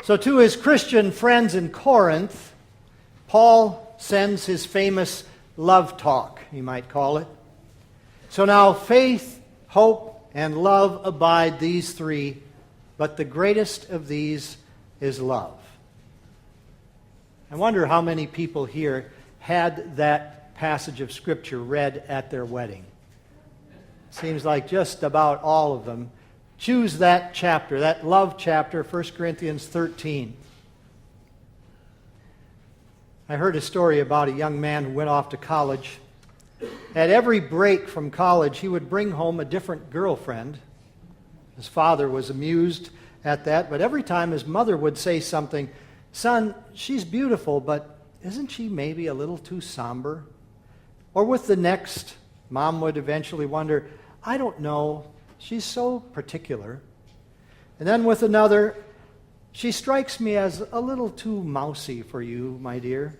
So to his Christian friends in Corinth, Paul sends his famous love talk, you might call it. So now faith, hope, and love abide, these three, but the greatest of these is love. I wonder how many people here had that passage of Scripture read at their wedding. Seems like just about all of them choose that chapter, that love chapter, 1 Corinthians 13. I heard a story about a young man who went off to college. At every break from college, he would bring home a different girlfriend. His father was amused at that, but every time his mother would say something, "Son, she's beautiful, but isn't she maybe a little too somber?" Or with the next, Mom would eventually wonder, "I don't know, she's so particular." And then with another, "She strikes me as a little too mousy for you, my dear."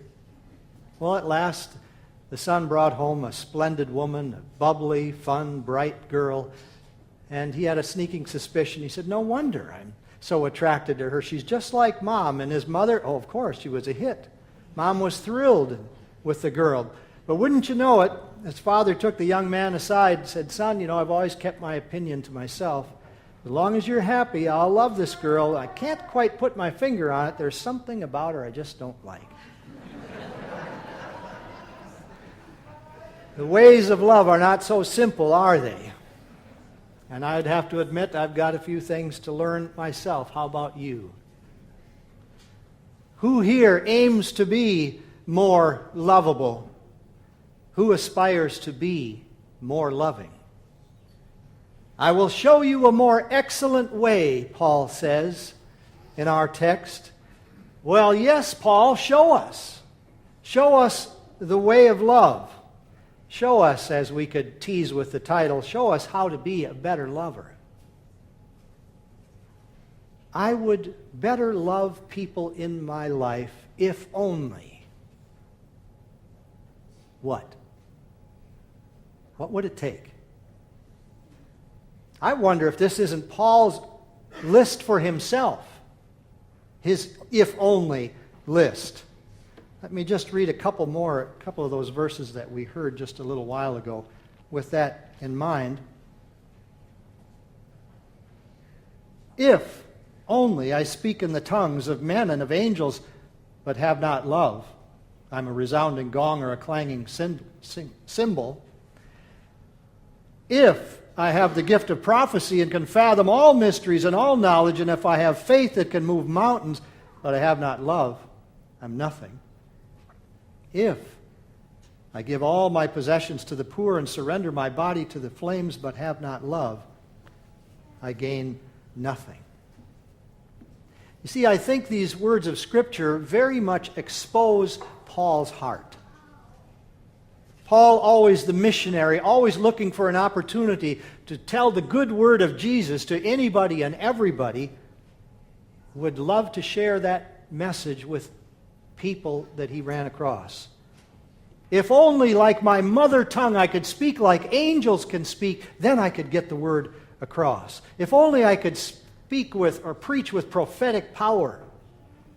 Well, at last, the son brought home a splendid woman, a bubbly, fun, bright girl, and he had a sneaking suspicion. He said, "No wonder I'm so attracted to her. She's just like Mom." And his mother, oh, of course, she was a hit. Mom was thrilled with the girl. But wouldn't you know it, his father took the young man aside and said, "Son, I've always kept my opinion to myself. As long as you're happy, I'll love this girl. I can't quite put my finger on it. There's something about her I just don't like." The ways of love are not so simple, are they? And I'd have to admit I've got a few things to learn myself. How about you? Who here aims to be more lovable? Who aspires to be more loving? "I will show you a more excellent way," Paul says in our text. Well, yes, Paul, show us. Show us the way of love. Show us, as we could tease with the title, show us how to be a better lover. I would better love people in my life if only. What? What would it take? I wonder if this isn't Paul's list for himself, his if only list. Let me just read a couple of those verses that we heard just a little while ago with that in mind. "If only I speak in the tongues of men and of angels, but have not love, I'm a resounding gong or a clanging cymbal. If I have the gift of prophecy and can fathom all mysteries and all knowledge, and if I have faith that can move mountains, but I have not love, I'm nothing. If I give all my possessions to the poor and surrender my body to the flames, but have not love, I gain nothing." You see, I think these words of Scripture very much expose Paul's heart. Paul, always the missionary, always looking for an opportunity to tell the good word of Jesus to anybody and everybody, would love to share that message with people that he ran across. If only, like my mother tongue, I could speak like angels can speak, then I could get the word across. If only I could speak with or preach with prophetic power,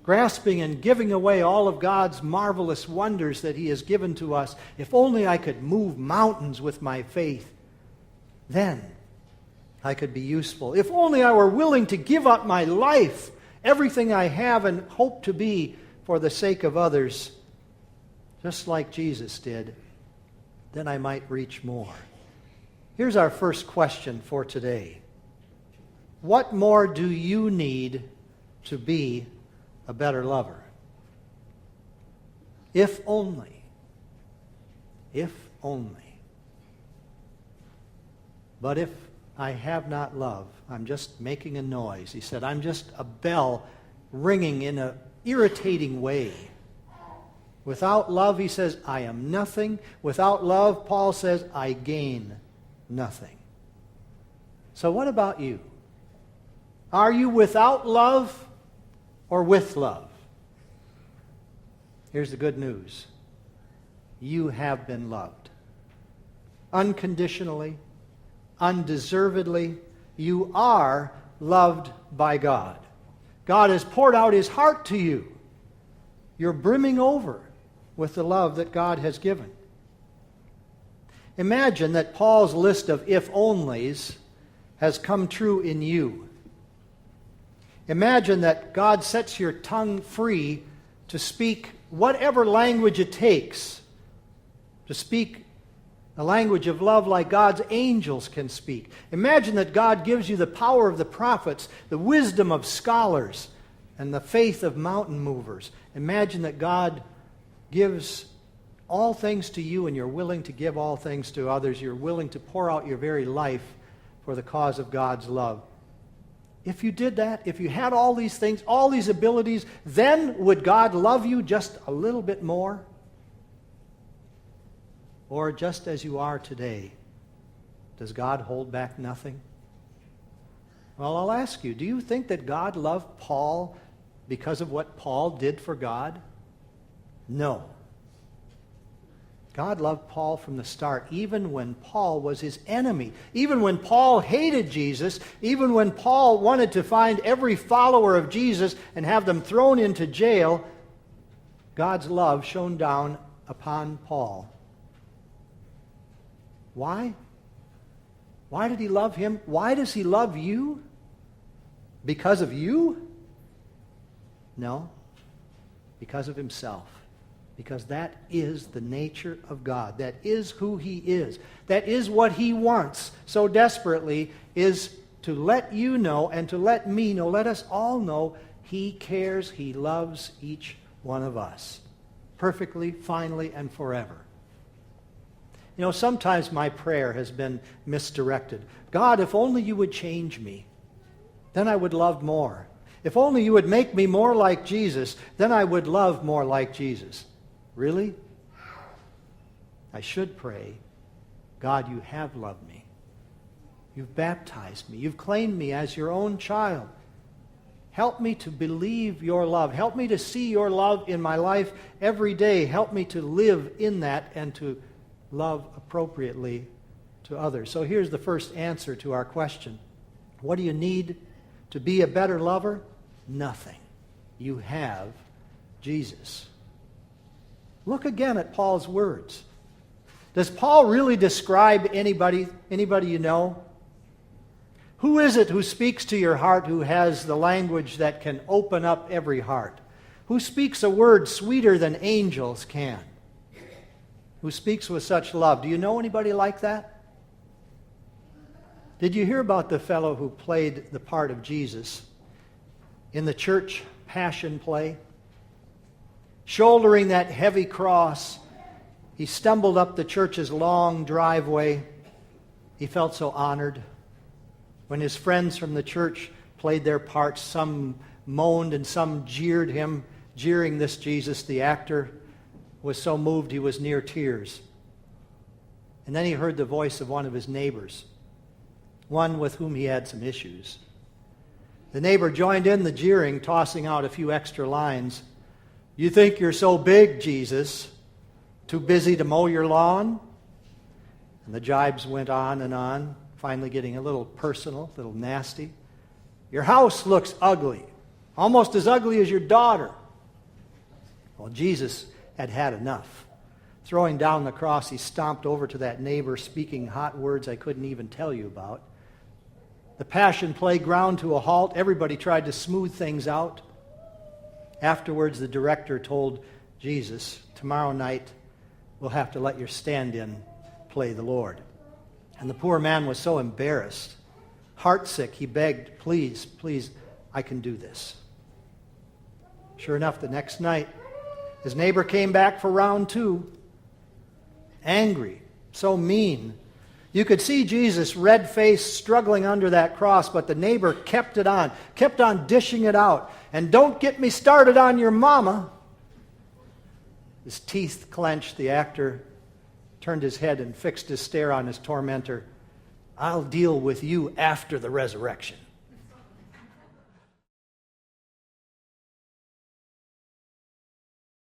grasping and giving away all of God's marvelous wonders that He has given to us. If only I could move mountains with my faith, then I could be useful. If only I were willing to give up my life, everything I have and hope to be, for the sake of others, just like Jesus did, then I might reach more. Here's our first question for today. What more do you need to be a better lover? If only. If only. But if I have not love, I'm just making a noise. He said, I'm just a bell ringing in an irritating way. Without love, he says, I am nothing. Without love, Paul says, I gain nothing. So what about you? Are you without love or with love? Here's the good news. You have been loved. Unconditionally, undeservedly, you are loved by God. God has poured out His heart to you. You're brimming over with the love that God has given. Imagine that Paul's list of if-onlys has come true in you. Imagine that God sets your tongue free to speak whatever language it takes, to speak a language of love like God's angels can speak. Imagine that God gives you the power of the prophets, the wisdom of scholars, and the faith of mountain movers. Imagine that God gives all things to you and you're willing to give all things to others. You're willing to pour out your very life for the cause of God's love. If you did that, if you had all these things, all these abilities, then would God love you just a little bit more? Or just as you are today, does God hold back nothing? Well, I'll ask you, do you think that God loved Paul because of what Paul did for God? No. God loved Paul from the start, even when Paul was his enemy. Even when Paul hated Jesus, even when Paul wanted to find every follower of Jesus and have them thrown into jail, God's love shone down upon Paul. Why? Why did he love him? Why does he love you? Because of you? No. Because of himself. Because that is the nature of God. That is who He is. That is what He wants so desperately, is to let you know and to let me know, let us all know, He cares, He loves each one of us. Perfectly, finally, and forever. You know, sometimes my prayer has been misdirected. God, if only you would change me, then I would love more. If only you would make me more like Jesus, then I would love more like Jesus. Really? I should pray, God, you have loved me. You've baptized me. You've claimed me as your own child. Help me to believe your love. Help me to see your love in my life every day. Help me to live in that and to love appropriately to others. So here's the first answer to our question. What do you need to be a better lover? Nothing. You have Jesus. Look again at Paul's words. Does Paul really describe anybody you know? Who is it who speaks to your heart, who has the language that can open up every heart? Who speaks a word sweeter than angels can? Who speaks with such love? Do you know anybody like that? Did you hear about the fellow who played the part of Jesus in the church Passion play? Shouldering that heavy cross, he stumbled up the church's long driveway. He felt so honored. When his friends from the church played their parts, some moaned and some jeered him, jeering this Jesus. The actor was so moved he was near tears. And then he heard the voice of one of his neighbors, one with whom he had some issues. The neighbor joined in the jeering, tossing out a few extra lines. You think you're so big, Jesus? Too busy to mow your lawn? And the jibes went on, finally getting a little personal, a little nasty. Your house looks ugly, almost as ugly as your daughter. Well, Jesus had had enough. Throwing down the cross, he stomped over to that neighbor, speaking hot words I couldn't even tell you about. The Passion play ground to a halt. Everybody tried to smooth things out. Afterwards, the director told Jesus, tomorrow night we'll have to let your stand-in play the Lord. And the poor man was so embarrassed, heartsick, he begged, please, please, I can do this. Sure enough, the next night, his neighbor came back for round 2, angry, so mean. You could see Jesus, red-faced, struggling under that cross, but the neighbor kept on dishing it out. And don't get me started on your mama. His teeth clenched. The actor turned his head and fixed his stare on his tormentor. I'll deal with you after the resurrection.